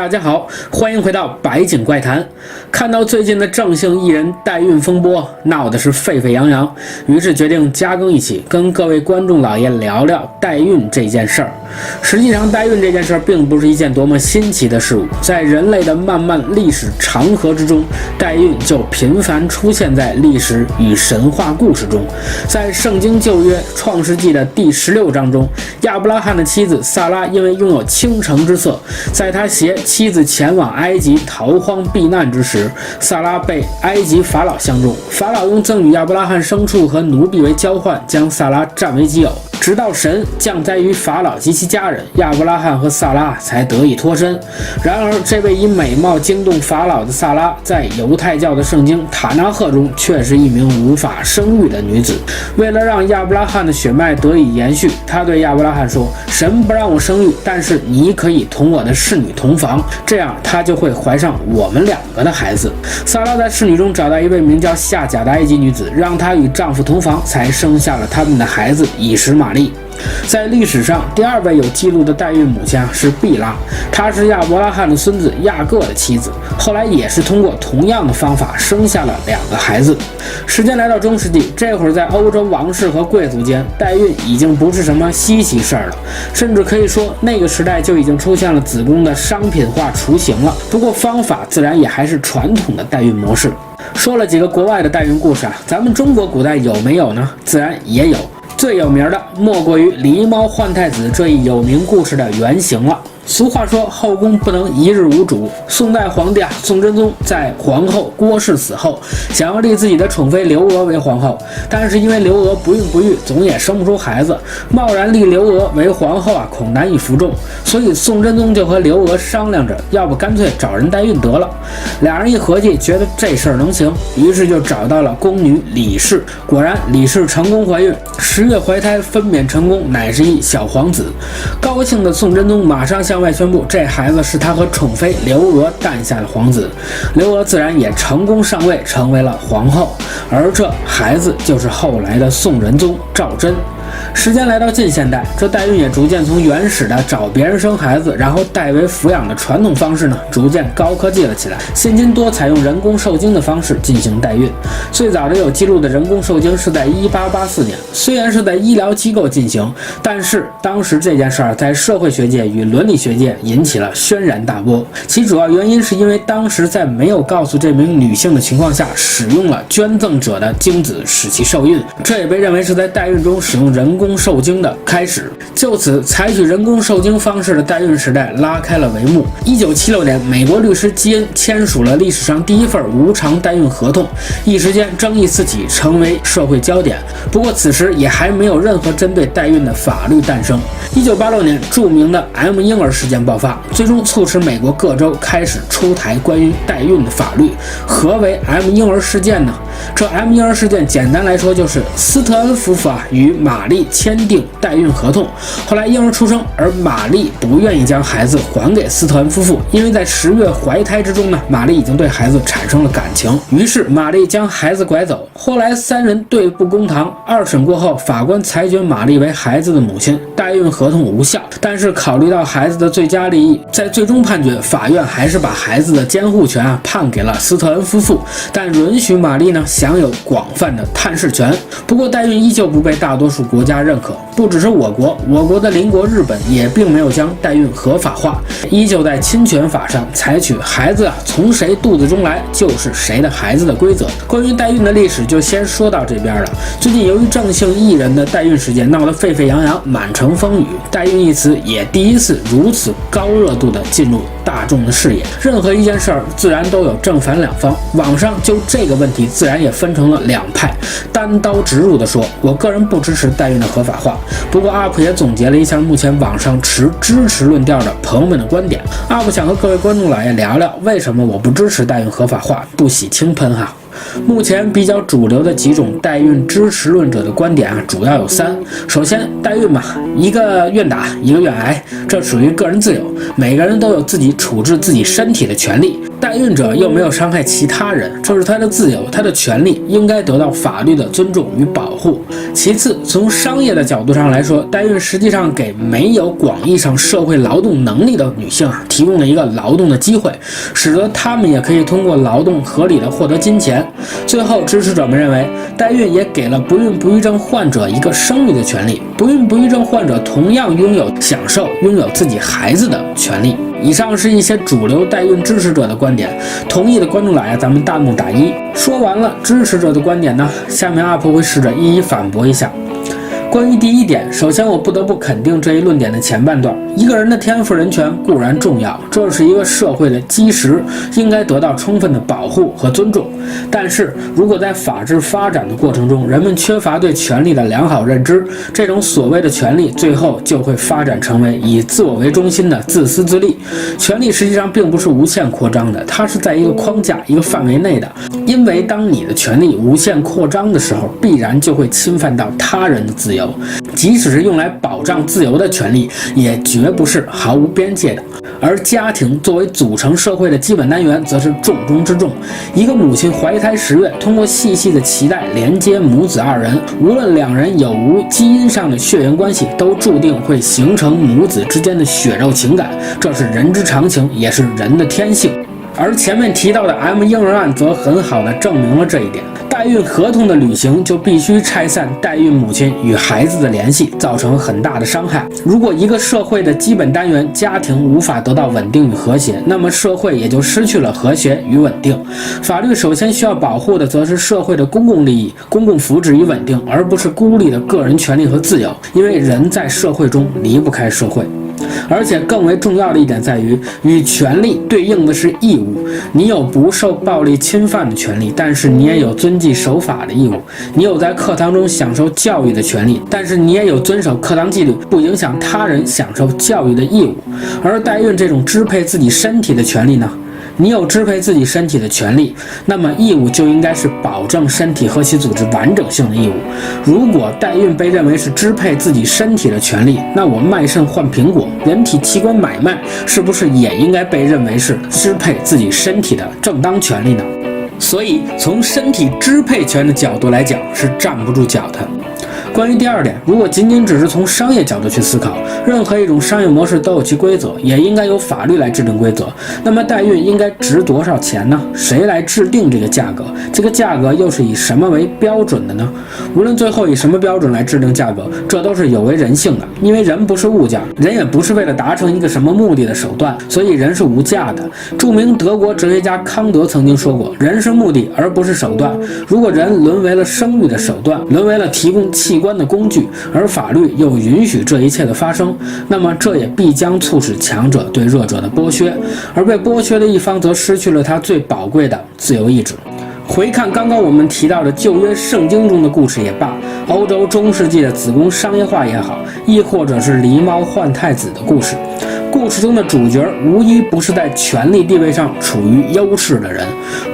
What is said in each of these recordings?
大家好，欢迎回到百景怪谈。看到最近的郑姓艺人代孕风波闹得是沸沸扬扬，于是决定加更一期，跟各位观众老爷聊聊代孕这件事儿。实际上，代孕这件事儿并不是一件多么新奇的事物，在人类的漫漫历史长河之中，代孕就频繁出现在历史与神话故事中。在圣经旧约创世纪的第16章中，亚伯拉罕的妻子萨拉因为拥有倾城之色，在他携妻子前往埃及逃荒避难之时，萨拉被埃及法老相中，法老用赠与亚伯拉罕牲畜和奴婢为交换，将萨拉占为己有。直到神降灾于法老及其家人，亚伯拉罕和萨拉才得以脱身。然而，这位以美貌惊动法老的萨拉，在犹太教的圣经塔纳赫中却是一名无法生育的女子。为了让亚伯拉罕的血脉得以延续，他对亚伯拉罕说：“神不让我生育，但是你可以同我的侍女同房，这样他就会怀上我们两个的孩子。”萨拉在侍女中找到一位名叫夏甲的埃及女子，让她与丈夫同房，才生下了他们的孩子以实玛利。在历史上，第二位有记录的代孕母亲是毕拉，她是亚伯拉罕的孙子亚各的妻子，后来也是通过同样的方法生下了两个孩子。时间来到中世纪，这会儿在欧洲王室和贵族间，代孕已经不是什么稀奇事儿了，甚至可以说那个时代就已经出现了子宫的商品化雏形了。不过方法自然也还是传统的代孕模式。说了几个国外的代孕故事啊，咱们中国古代有没有呢？自然也有。最有名的莫过于狸猫换太子这一有名故事的原型了。俗话说，后宫不能一日无主。宋代皇帝宋真宗在皇后郭氏死后，想要立自己的宠妃刘娥为皇后，但是因为刘娥不孕不育，总也生不出孩子，贸然立刘娥为皇后恐难以服众，所以宋真宗就和刘娥商量着，要不干脆找人代孕得了。俩人一合计，觉得这事儿能行，于是就找到了宫女李氏。果然，李氏成功怀孕，10月怀胎，分娩成功，乃是一小皇子。高兴的宋真宗马上向外宣布，这孩子是他和宠妃刘娥诞下的皇子。刘娥自然也成功上位，成为了皇后，而这孩子就是后来的宋仁宗赵祯。时间来到近现代，这代孕也逐渐从原始的找别人生孩子然后代为抚养的传统方式呢，逐渐高科技了起来。现今多采用人工受精的方式进行代孕。最早的有记录的人工受精是在1884年，虽然是在医疗机构进行，但是当时这件事儿在社会学界与伦理学界引起了轩然大波。其主要原因是因为当时在没有告诉这名女性的情况下，使用了捐赠者的精子使其受孕，这也被认为是在代孕中使用人工受精的开始。就此，采取人工受精方式的代孕时代拉开了帷幕。1976年，美国律师基恩签署了历史上第一份无偿代孕合同，一时间争议四起，成为社会焦点。不过此时也还没有任何针对代孕的法律诞生。1986年，著名的 M 婴儿事件爆发，最终促使美国各州开始出台关于代孕的法律。何为 M 婴儿事件呢？这 M 婴儿事件简单来说就是斯特恩夫妇与玛丽签订代孕合同，后来婴儿出生，而玛丽不愿意将孩子还给斯特恩夫妇，因为在10月怀胎之中呢，玛丽已经对孩子产生了感情，于是玛丽将孩子拐走。后来3人对簿公堂，2审过后，法官裁决玛丽为孩子的母亲，代孕合同无效。但是考虑到孩子的最佳利益，在最终判决，法院还是把孩子的监护权判给了斯特恩夫妇，但允许玛丽呢享有广泛的探视权。不过代孕依旧不被大多数国家认可，不只是我国的邻国日本也并没有将代孕合法化，依旧在侵权法上采取孩子从谁肚子中来就是谁的孩子的规则。关于代孕的历史就先说到这边了。最近由于郑姓艺人的代孕事件闹得沸沸扬扬，满城风雨，代孕一词也第一次如此高热度的进入大众的视野。任何一件事儿自然都有正反两方，网上就这个问题自然也分成了两派，单刀直入的说，我个人不支持代孕的合法化。不过 UP 也总结了一下目前网上持支持论调的朋友们的观点。UP 想和各位观众老爷聊聊，为什么我不支持代孕合法化，不喜轻喷哈。目前比较主流的几种代孕支持论者的观点主要有3。首先，代孕嘛，一个愿打，一个愿挨，这属于个人自由，每个人都有自己处置自己身体的权利。代孕者又没有伤害其他人，这是他的自由，他的权利应该得到法律的尊重与保护。其次，从商业的角度上来说，代孕实际上给没有广义上社会劳动能力的女性提供了一个劳动的机会，使得她们也可以通过劳动合理的获得金钱。最后，支持者们认为，代孕也给了不孕不育症患者一个生育的权利，不孕不育症患者同样享受拥有自己孩子的权利。以上是一些主流代孕支持者的观点，同意的观众老爷咱们弹幕打1。说完了支持者的观点呢，下面 UP 会试着一一反驳一下。关于第一点，首先我不得不肯定这一论点的前半段，一个人的天赋人权固然重要，这是一个社会的基石，应该得到充分的保护和尊重。但是如果在法治发展的过程中，人们缺乏对权利的良好认知，这种所谓的权利最后就会发展成为以自我为中心的自私自利。权利实际上并不是无限扩张的，它是在一个框架一个范围内的，因为当你的权利无限扩张的时候，必然就会侵犯到他人的自由，即使是用来保障自由的权利，也绝不是毫无边界的。而家庭作为组成社会的基本单元，则是重中之重。一个母亲怀胎10月，通过细细的脐带连接母子2人，无论2人有无基因上的血缘关系，都注定会形成母子之间的血肉情感，这是人之常情，也是人的天性。而前面提到的 M 婴儿案则很好地证明了这一点。代孕合同的履行就必须拆散代孕母亲与孩子的联系，造成很大的伤害。如果一个社会的基本单元家庭无法得到稳定与和谐，那么社会也就失去了和谐与稳定。法律首先需要保护的则是社会的公共利益、公共福祉与稳定，而不是孤立的个人权利和自由，因为人在社会中离不开社会。而且更为重要的一点在于，与权利对应的是义务。你有不受暴力侵犯的权利，但是你也有遵纪守法的义务。你有在课堂中享受教育的权利，但是你也有遵守课堂纪律，不影响他人享受教育的义务。而代孕这种支配自己身体的权利呢？你有支配自己身体的权利，那么义务就应该是保证身体和其组织完整性的义务。如果代孕被认为是支配自己身体的权利，那我卖肾换苹果、人体器官买卖是不是也应该被认为是支配自己身体的正当权利呢？所以从身体支配权的角度来讲，是站不住脚的。关于第二点，如果仅仅只是从商业角度去思考，任何一种商业模式都有其规则，也应该由法律来制定规则。那么代孕应该值多少钱呢？谁来制定这个价格？这个价格又是以什么为标准的呢？无论最后以什么标准来制定价格，这都是有违人性的，因为人不是物件，人也不是为了达成一个什么目的的手段，所以人是无价的。著名德国哲学家康德曾经说过，人是目的而不是手段。如果人沦为了生育的手段，沦为了提供器官的工具，而法律又允许这一切的发生，那么这也必将促使强者对弱者的剥削，而被剥削的一方则失去了他最宝贵的自由意志。回看刚刚我们提到的旧约圣经中的故事也罢，欧洲中世纪的子宫商业化也好，亦或者是狸猫换太子的故事，故事中的主角无一不是在权力地位上处于优势的人，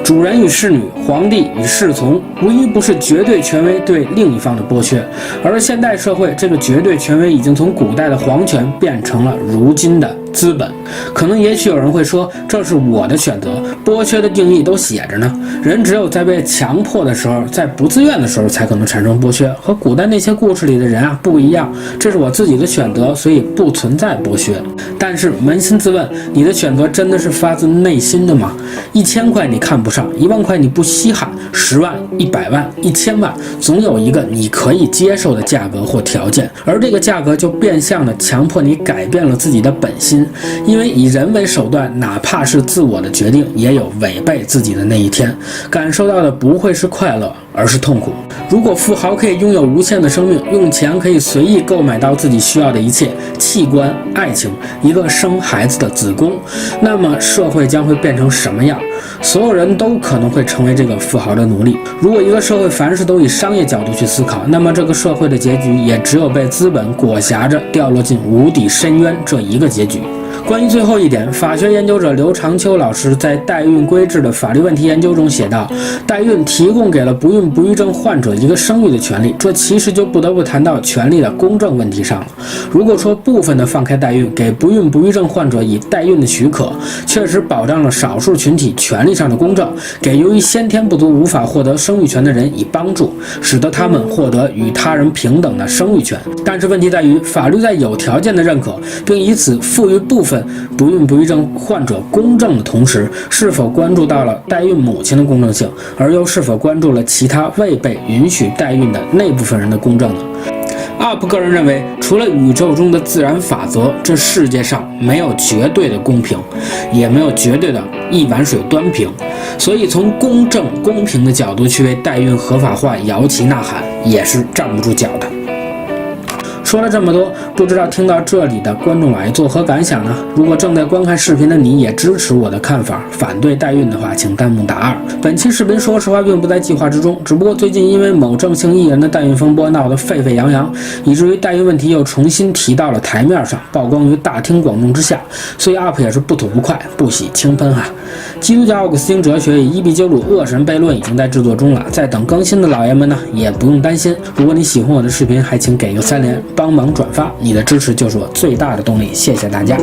主人与侍女，皇帝与侍从，无一不是绝对权威对另一方的剥削。而现代社会，这个绝对权威已经从古代的皇权变成了如今的资本。可能也许有人会说，这是我的选择，剥削的定义都写着呢，人只有在被强迫的时候，在不自愿的时候才可能产生剥削，和古代那些故事里的人不一样，这是我自己的选择，所以不存在剥削。但是扪心自问，你的选择真的是发自内心的吗？1000块你看不上，1万块你不稀罕，10万、100万、1000万，总有一个你可以接受的价格或条件，而这个价格就变相的强迫你改变了自己的本心，因为以人为手段，哪怕是自我的决定，也有违背自己的那一天，感受到的不会是快乐，而是痛苦。如果富豪可以拥有无限的生命，用钱可以随意购买到自己需要的一切，器官、爱情，一个生孩子的子宫，那么社会将会变成什么样？所有人都可能会成为这个富豪的奴隶。如果一个社会凡事都以商业角度去思考，那么这个社会的结局也只有被资本裹挟着掉落进无底深渊这一个结局。关于最后一点，法学研究者刘长秋老师在代孕规制的法律问题研究中写道，代孕提供给了不孕不育症患者一个生育的权利，这其实就不得不谈到权利的公正问题上了。如果说部分的放开代孕，给不孕不育症患者以代孕的许可，确实保障了少数群体权利上的公正，给由于先天不足无法获得生育权的人以帮助，使得他们获得与他人平等的生育权。但是问题在于，法律在有条件的认可并以此赋予部分不孕不育症患者公正的同时，是否关注到了代孕母亲的公正性，而又是否关注了其他未被允许代孕的那部分人的公正呢？UP 个人认为，除了宇宙中的自然法则，这世界上没有绝对的公平，也没有绝对的一碗水端平，所以从公正公平的角度去为代孕合法化摇旗呐喊，也是站不住脚的。说了这么多，不知道听到这里的观众老爷作何感想呢？如果正在观看视频的你也支持我的看法，反对代孕的话，请弹幕打2。本期视频说实话并不在计划之中，只不过最近因为某郑姓艺人的代孕风波闹得沸沸扬扬，以至于代孕问题又重新提到了台面上，曝光于大庭广众之下，所以 UP 也是不吐不快，不喜轻喷哈。基督教奥古斯丁哲学以伊壁鸠鲁恶神悖论已经在制作中了，在等更新的老爷们呢也不用担心。如果你喜欢我的视频，还请给个3连，帮忙转发，你的支持就是我最大的动力，谢谢大家。